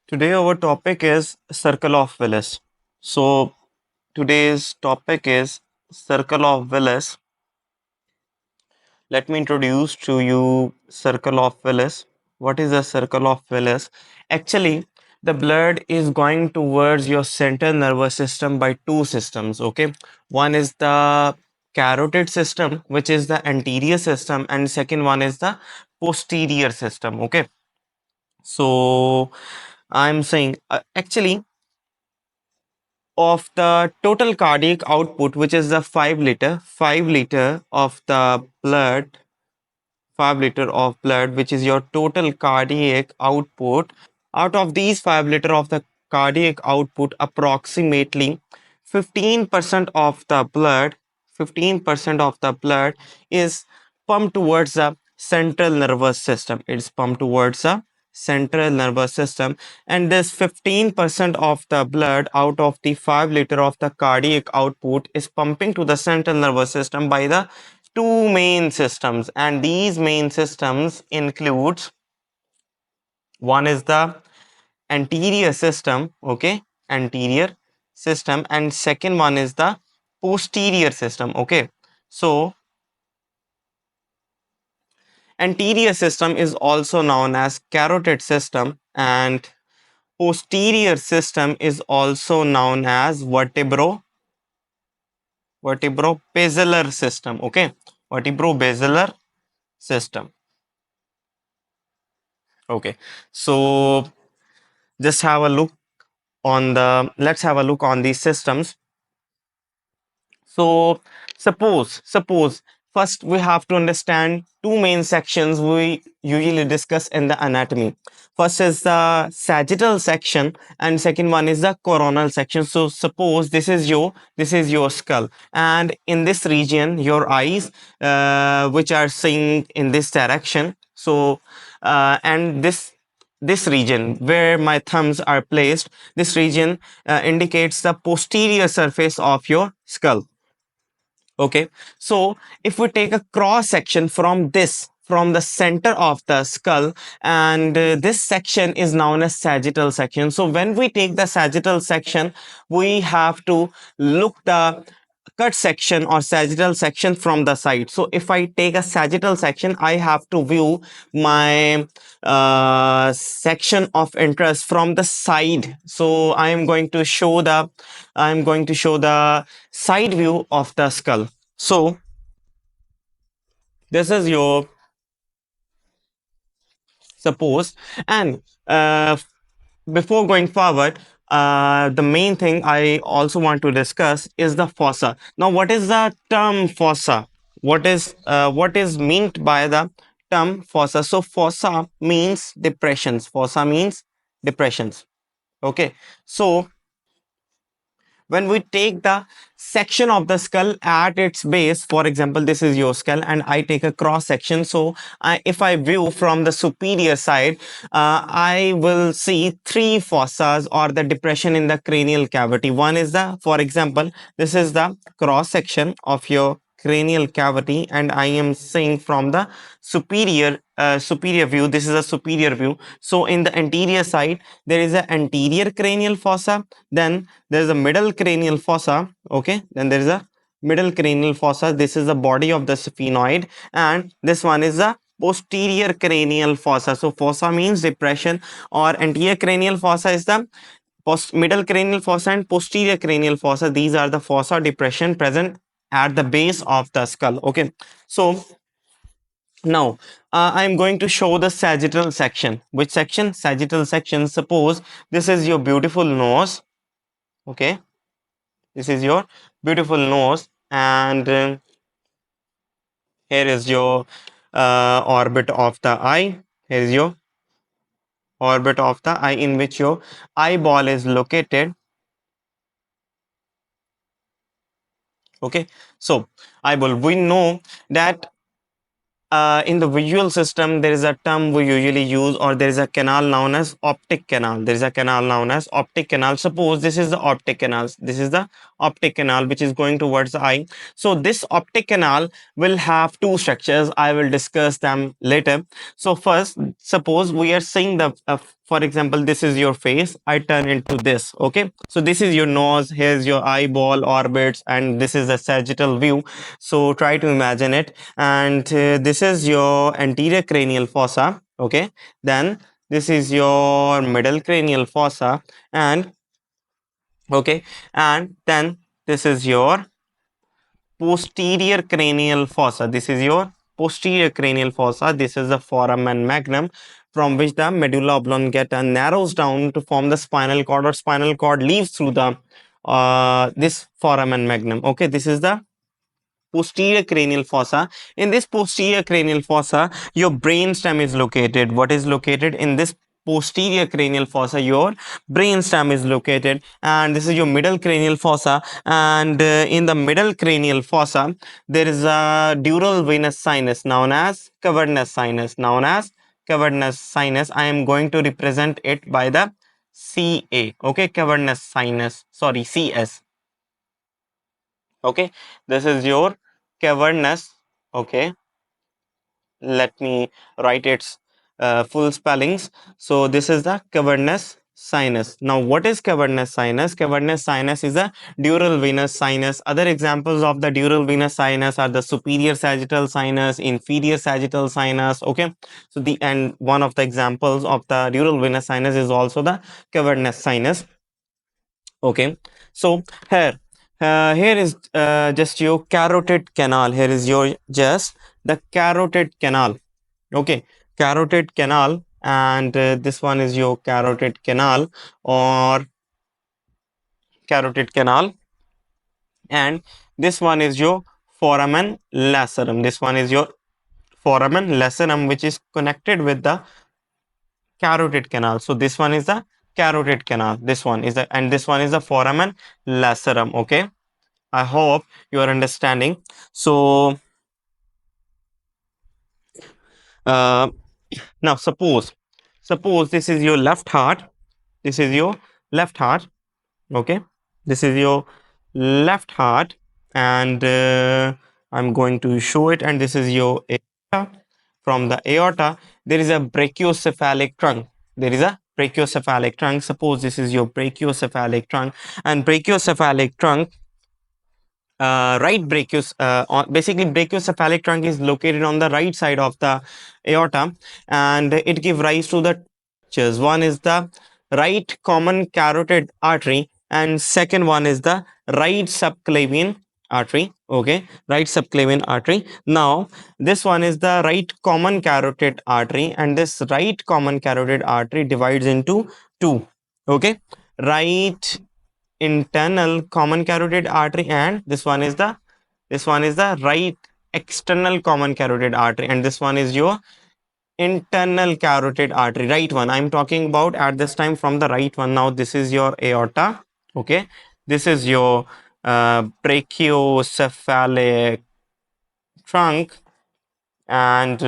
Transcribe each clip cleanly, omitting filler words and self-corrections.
Today our topic is Circle of Willis. So today's topic is Circle of Willis. Let me introduce to you Circle of Willis. What is the Circle of Willis? Actually, the blood is going towards your central nervous system by two systems. Okay, one is the carotid system, which is the anterior system, and second one is the posterior system. Okay, so I'm saying actually of the total cardiac output, which is the 5 liter of the blood, 5 liter of blood, which is your total cardiac output. Out of these 5 liter of the cardiac output, approximately 15% of the blood, 15% of the blood is pumped towards the central nervous system. It's pumped towards the central nervous system, and this 15% of the blood out of the 5 liter of the cardiac output is pumping to the central nervous system by the two main systems, and these main systems includes one is the anterior system. Okay, anterior system, and second one is the posterior system. Okay, so anterior system is also known as carotid system, and posterior system is also known as vertebrobasilar system. Okay, vertebrobasilar system. Okay, so just have a look on the let's have a look on these systems. So suppose first we have to understand two main sections we usually discuss in the anatomy. First is the sagittal section, and second one is the coronal section. So suppose this is your skull, and in this region your eyes, which are seeing in this direction. So and this region where my thumbs are placed, this region indicates the posterior surface of your skull. Okay, so if we take a cross section from the center of the skull, and this section is known as sagittal section. So when we take the sagittal section, we have to look the cut section or sagittal section from the side. So if I take a sagittal section, I have to view my section of interest from the side. So I'm going to show the side view of the skull. So this is your suppose, and before going forward, the main thing I also want to discuss is the fossa. Now, what is the term fossa? What is meant by the term fossa? So fossa means depressions. Fossa means depressions. Okay, so when we take the section of the skull at its base, for example, this is your skull and I take a cross section. So if I view from the superior side, I will see three fossas or the depression in the cranial cavity. One is the, for example, this is the cross section of your cranial cavity, and I am seeing from the superior view. This is a superior view. So in the anterior side there is an anterior cranial fossa, then there is a middle cranial fossa. Okay, then there is a middle cranial fossa. This is the body of the sphenoid, and this one is the posterior cranial fossa. So fossa means depression, or anterior cranial fossa is the middle cranial fossa, and posterior cranial fossa, these are the fossa depression present at the base of the skull. Okay, so now I'm going to show the sagittal section. Which section? Sagittal section. Suppose this is your beautiful nose. Okay, this is your beautiful nose, and here is your orbit of the eye. Here is your orbit of the eye in which your eyeball is located. Okay, so eyeball, we know that in the visual system there is a term we usually use, or there is a canal known as optic canal. There is a canal known as optic canal. Suppose this is the optic canal. This is the optic canal which is going towards the eye. So this optic canal will have two structures. I will discuss them later. So first, suppose we are seeing the for example, this is your face, I turn into this. Okay, so this is your nose, here's your eyeball orbits, and this is the sagittal view. So try to imagine it. And this is your anterior cranial fossa. Okay, then this is your middle cranial fossa. And okay, and then this is your posterior cranial fossa. This is your posterior cranial fossa. This is the foramen magnum, from which the medulla oblongata narrows down to form the spinal cord, or spinal cord leaves through the this foramen magnum. Okay, this is the posterior cranial fossa. In this posterior cranial fossa, your brain stem is located. What is located in this posterior cranial fossa? Your brain stem is located. And this is your middle cranial fossa. And in the middle cranial fossa, there is a dural venous sinus known as cavernous sinus. I am going to represent it by the CA. Okay, cavernous sinus. Sorry, CS. Okay, this is your cavernous. Okay, let me write its full spellings. So this is the cavernous sinus. Now what is cavernous sinus? Cavernous sinus is a dural venous sinus. Other examples of the dural venous sinus are the superior sagittal sinus, inferior sagittal sinus. Okay, so the and one of the examples of the dural venous sinus is also the cavernous sinus. Okay, so here, here is just your carotid canal. Here is your just the carotid canal. Okay, carotid canal, and this one is your carotid canal or carotid canal, and this one is your foramen lacerum. This one is your foramen lacerum, which is connected with the carotid canal. So this one is the carotid canal. This one is the, and this one is the foramen lacerum. Okay, I hope you are understanding. So uh, now suppose this is your left heart. This is your left heart. Okay, this is your left heart, and I'm going to show it. And this is your aorta. From the aorta, there is a brachiocephalic trunk. There is a brachiocephalic trunk. Suppose this is your brachiocephalic trunk, and brachiocephalic trunk, right basically brachiocephalic trunk is located on the right side of the aorta, and it give rise to the structures. One is the right common carotid artery, and second one is the right subclavian artery. Okay, right subclavian artery. Now this one is the right common carotid artery, and this right common carotid artery divides into two. Okay, right internal common carotid artery, and this one is the right external common carotid artery, and this one is your internal carotid artery, right one I'm talking about at this time from the right one. Now this is your aorta. Okay, this is your brachiocephalic trunk, and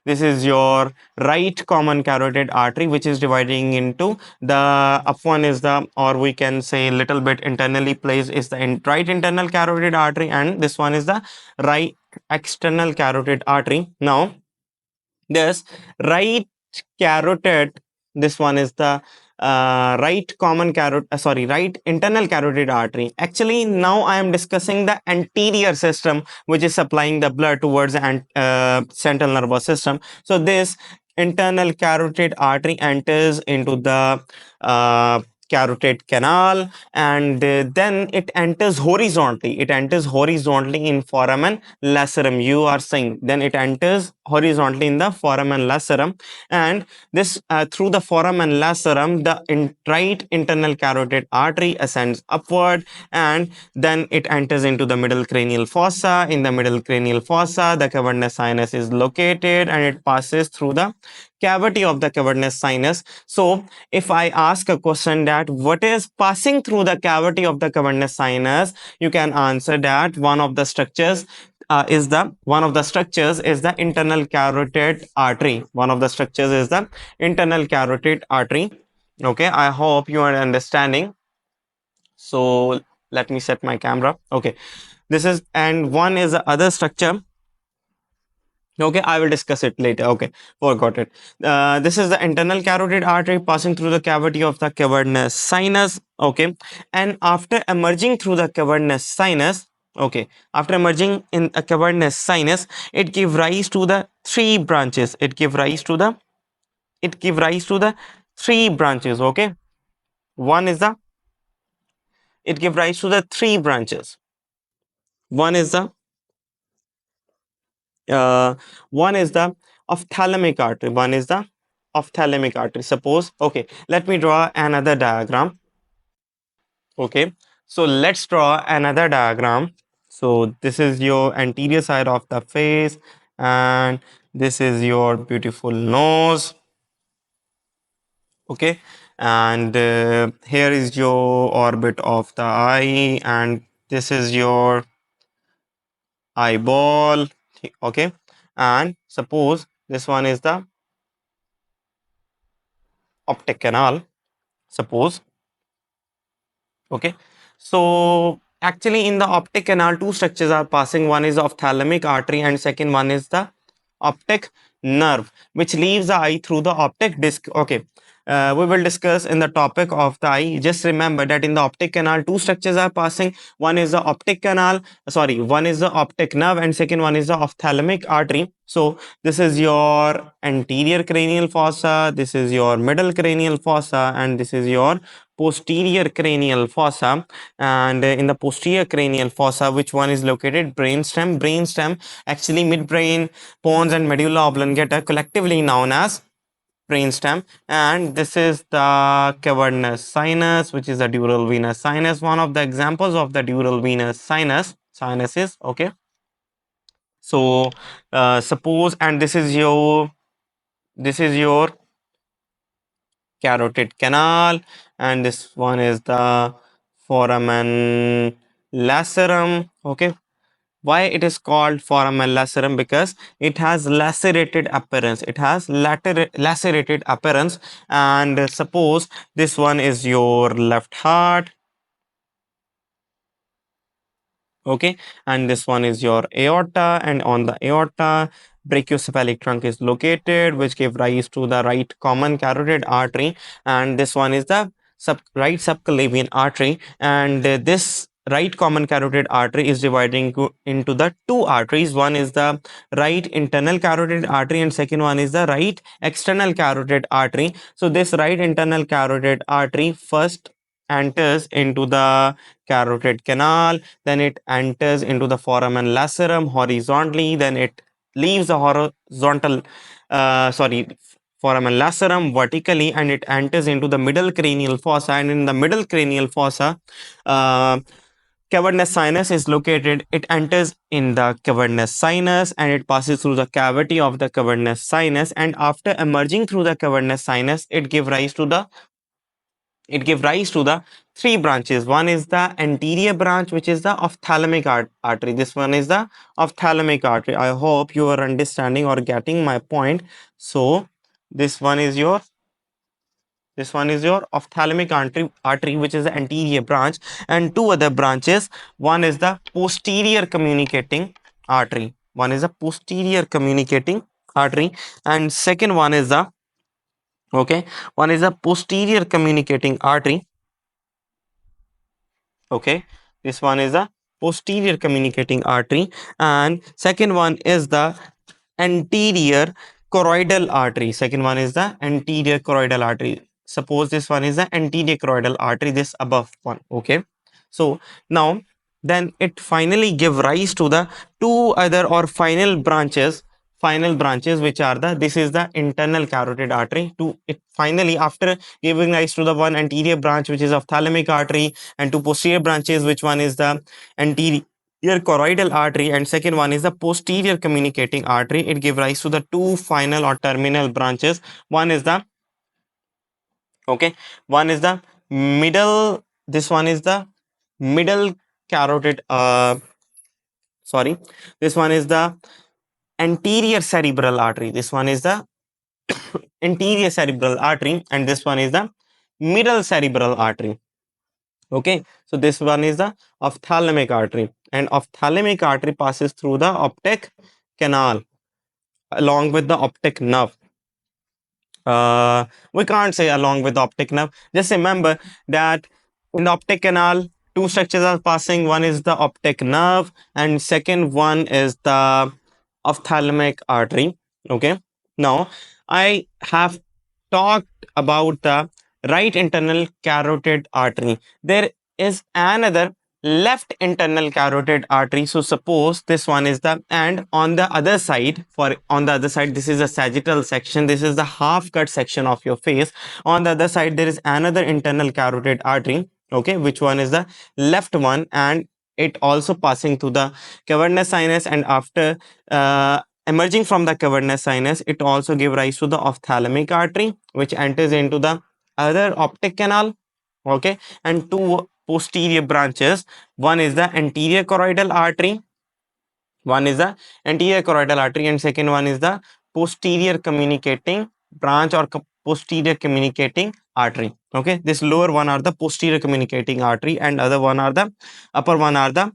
this is your right common carotid artery, which is dividing into the up one is the, or we can say little bit internally placed is the right internal carotid artery, and this one is the right external carotid artery. Now this right carotid, this one is the right common carotid, sorry, right internal carotid artery. Actually, now I am discussing the anterior system, which is supplying the blood towards the central nervous system. So this internal carotid artery enters into the carotid canal, and then it enters horizontally. It enters horizontally in foramen lacerum. You are saying then it enters horizontally in the foramen lacerum, and this through the foramen lacerum, the right internal carotid artery ascends upward, and then it enters into the middle cranial fossa. In the middle cranial fossa, the cavernous sinus is located, and it passes through the cavity of the cavernous sinus. So if I ask a question that what is passing through the cavity of the cavernous sinus, you can answer that one of the structures is the internal carotid artery. One of the structures is the internal carotid artery. Okay, I hope you are understanding. So let me set my camera. Okay, this is, and one is the other structure. Okay, I will discuss it later. Okay, forgot it. This is the internal carotid artery passing through the cavity of the cavernous sinus. Okay, and after emerging through the cavernous sinus, okay, after emerging in a cavernous sinus, it give rise to the three branches. It give rise to the three branches. Okay, one is the it give rise to the three branches. One is the uh, one is the ophthalmic artery. One is the ophthalmic artery. Suppose, okay, let me draw another diagram. Okay, so let's draw another diagram. So this is your anterior side of the face, and this is your beautiful nose. Okay, and here is your orbit of the eye, and this is your eyeball. Okay, and suppose this one is the optic canal. Suppose, okay, so actually in the optic canal two structures are passing. One is ophthalmic artery and second one is the optic nerve, which leaves the eye through the optic disc. Okay, we will discuss in the topic of the eye. Just remember that in the optic canal two structures are passing. One is the optic canal, sorry, one is the optic nerve and second one is the ophthalmic artery. So this is your anterior cranial fossa, this is your middle cranial fossa, and this is your posterior cranial fossa. And in the posterior cranial fossa, which one is located? Brainstem. Actually, midbrain, pons, and medulla oblongata collectively known as brainstem. And this is the cavernous sinus, which is the dural venous sinus. One of the examples of the dural venous sinuses. Okay, so suppose, and this is your carotid canal, and this one is the foramen lacerum. Okay, why it is called foramen lacerum? Because it has lacerated appearance, lacerated appearance. And suppose this one is your left heart. Okay, and this one is your aorta, and on the aorta brachiocephalic trunk is located, which give rise to the right common carotid artery. And this one is the right subclavian artery. And this right common carotid artery is dividing into the two arteries. One is the right internal carotid artery and second one is the right external carotid artery. So this right internal carotid artery first enters into the carotid canal, then it enters into the foramen lacerum horizontally, then it leaves the foramen lacerum vertically, and it enters into the middle cranial fossa. And in the middle cranial fossa, uh, cavernous sinus is located. It enters in the cavernous sinus and it passes through the cavity of the cavernous sinus, and after emerging through the cavernous sinus, it give rise to the three branches. One is the anterior branch, which is the ophthalmic artery. This one is the ophthalmic artery. I hope you are understanding or getting my point. So this one is your ophthalmic artery, which is the anterior branch, and two other branches. One is the posterior communicating artery. One is the posterior communicating artery, and second one is the okay. One is the posterior communicating artery. Okay, this one is the posterior communicating artery, and second one is the anterior choroidal artery. Second one is the anterior choroidal artery. Suppose this one is the anterior choroidal artery, this above one. Okay, so now then it finally give rise to the two other or final branches, which are the this is the internal carotid artery. To it finally, after giving rise to the one anterior branch, which is ophthalmic artery, and two posterior branches, which one is the anterior choroidal artery and second one is the posterior communicating artery, it give rise to the two final or terminal branches. One is the okay, one is the middle, this one is the middle carotid sorry, this one is the anterior cerebral artery, this one is the anterior cerebral artery, and this one is the middle cerebral artery. Okay, so this one is the ophthalmic artery, and ophthalmic artery passes through the optic canal. along with the optic nerve. We can't say along with the optic nerve. Just remember that in the optic canal, two structures are passing. One is the optic nerve, and second one is the ophthalmic artery. Okay. Now, I have talked about the right internal carotid artery. There is another left internal carotid artery. So suppose this one is the, and on the other side, for on the other side, this is a sagittal section, this is the half cut section of your face. On the other side there is another internal carotid artery, okay, which one is the left one, and it also passing through the cavernous sinus, and after emerging from the cavernous sinus, it also give rise to the ophthalmic artery, which enters into the other optic canal. Okay, and two posterior branches. One is the anterior choroidal artery. One is the anterior choroidal artery, and second one is the posterior communicating branch or posterior communicating artery. Okay, this lower one are the posterior communicating artery, and other one are the upper one are the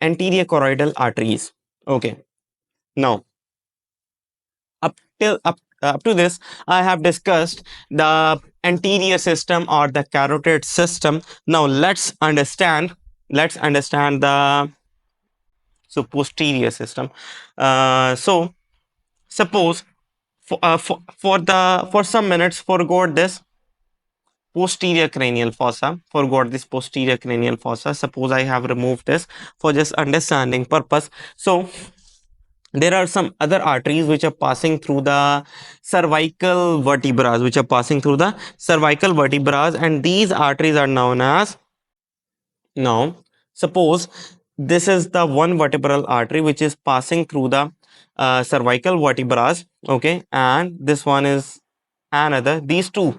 anterior choroidal arteries. Okay, now up to this, I have discussed the anterior system or the carotid system. Now let's understand the posterior system. So suppose for some minutes forgot this posterior cranial fossa. Forgot this posterior cranial fossa. Suppose I have removed this for just understanding purpose. So there are some other arteries which are passing through the cervical vertebrae, and these arteries are known as. Now suppose this is the one vertebral artery which is passing through the cervical vertebrae, okay, and this one is another. These two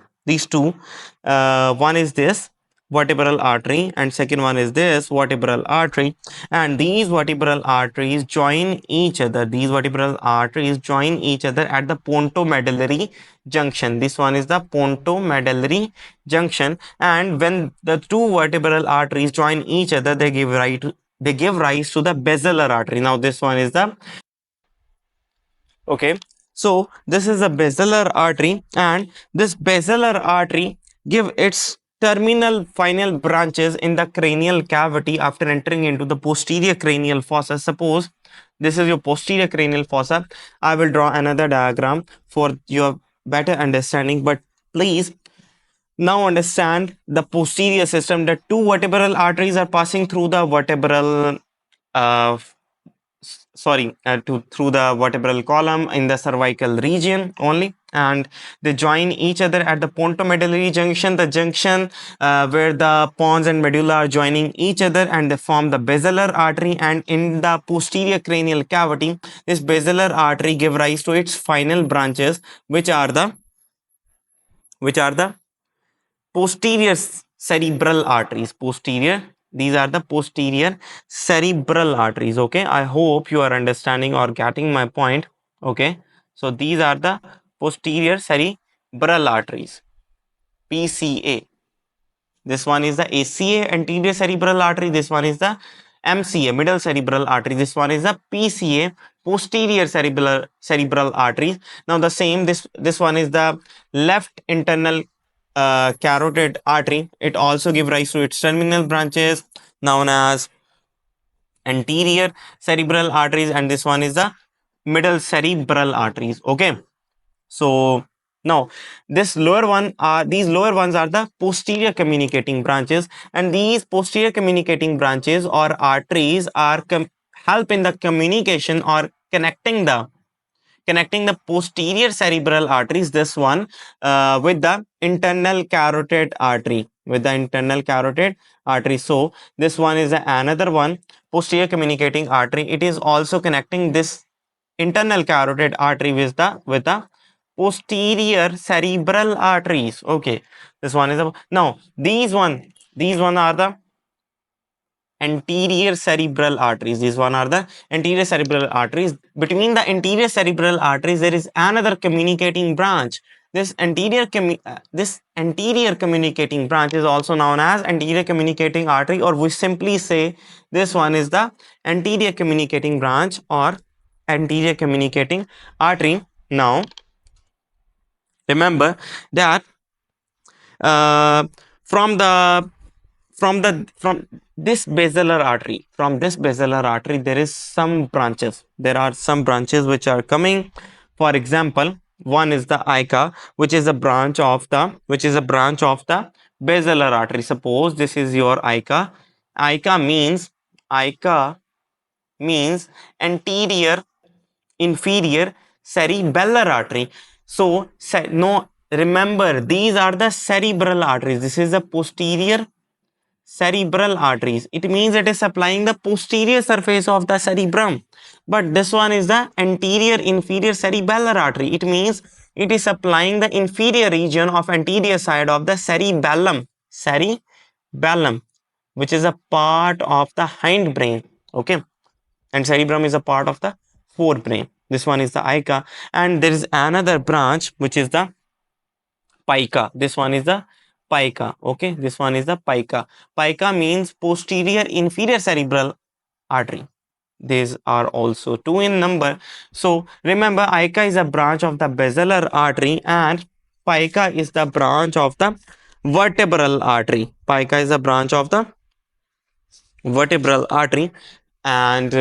one is this vertebral artery, and second one is this vertebral artery, and these vertebral arteries join each other at the pontomedullary junction. This one is the pontomedullary junction, and when the two vertebral arteries join each other, they give rise to the basilar artery. Now this one is the. Okay, so this is a basilar artery, and this basilar artery give its terminal final branches in the cranial cavity after entering into the posterior cranial fossa. Suppose this is your posterior cranial fossa. I will draw another diagram for your better understanding, but please now understand the posterior system. The two vertebral arteries are passing through the vertebral uh, through the vertebral column in the cervical region only, and they join each other at the pontomedullary junction, the junction where the pons and medulla are joining each other, and they form the basilar artery. And in the posterior cranial cavity, this basilar artery give rise to its final branches, which are the posterior cerebral arteries. These are the posterior cerebral arteries. Okay, I hope you are understanding or getting my point. Okay, so these are the posterior cerebral arteries, PCA. This one is the ACA, anterior cerebral artery. This one is the MCA, middle cerebral artery. This one is the PCA, posterior cerebral arteries. Now the same, this one is the left internal carotid artery. It also give rise to its terminal branches known as anterior cerebral arteries, and this one is the middle cerebral arteries. Okay, so now these lower ones are the posterior communicating branches, and these posterior communicating branches or arteries are help in the communication or connecting the posterior cerebral arteries, this one with the internal carotid artery. So this one is another one posterior communicating artery. It is also connecting this internal carotid artery with the posterior cerebral arteries. Okay, this one is now these one are the anterior cerebral arteries. These one are the anterior cerebral arteries. Between the anterior cerebral arteries, there is another communicating branch. This anterior communicating branch is also known as anterior communicating artery, or we simply say this one is the anterior communicating branch or anterior communicating artery. Now remember that uh, from the from this basilar artery, there is some branches, there are some branches which are coming. For example, one is the ICA, which is a branch of the basilar artery. Suppose this is your ICA. ICA means anterior inferior cerebellar artery. So no, remember, these are the cerebral arteries. This is the posterior cerebral arteries. It means it is supplying the posterior surface of the cerebrum. But this one is the anterior inferior cerebellar artery. It means it is supplying the inferior region of anterior side of the cerebellum, which is a part of the hindbrain. Okay, and cerebrum is a part of the forebrain. This one is the ICA, and there is another branch which is the pica. This one is the pica. Okay, this one is the pica. Pica means posterior inferior cerebral artery. These are also two in number. So remember, ICA is a branch of the basilar artery and pica is the branch of the vertebral artery. Pica is a branch of the vertebral artery, and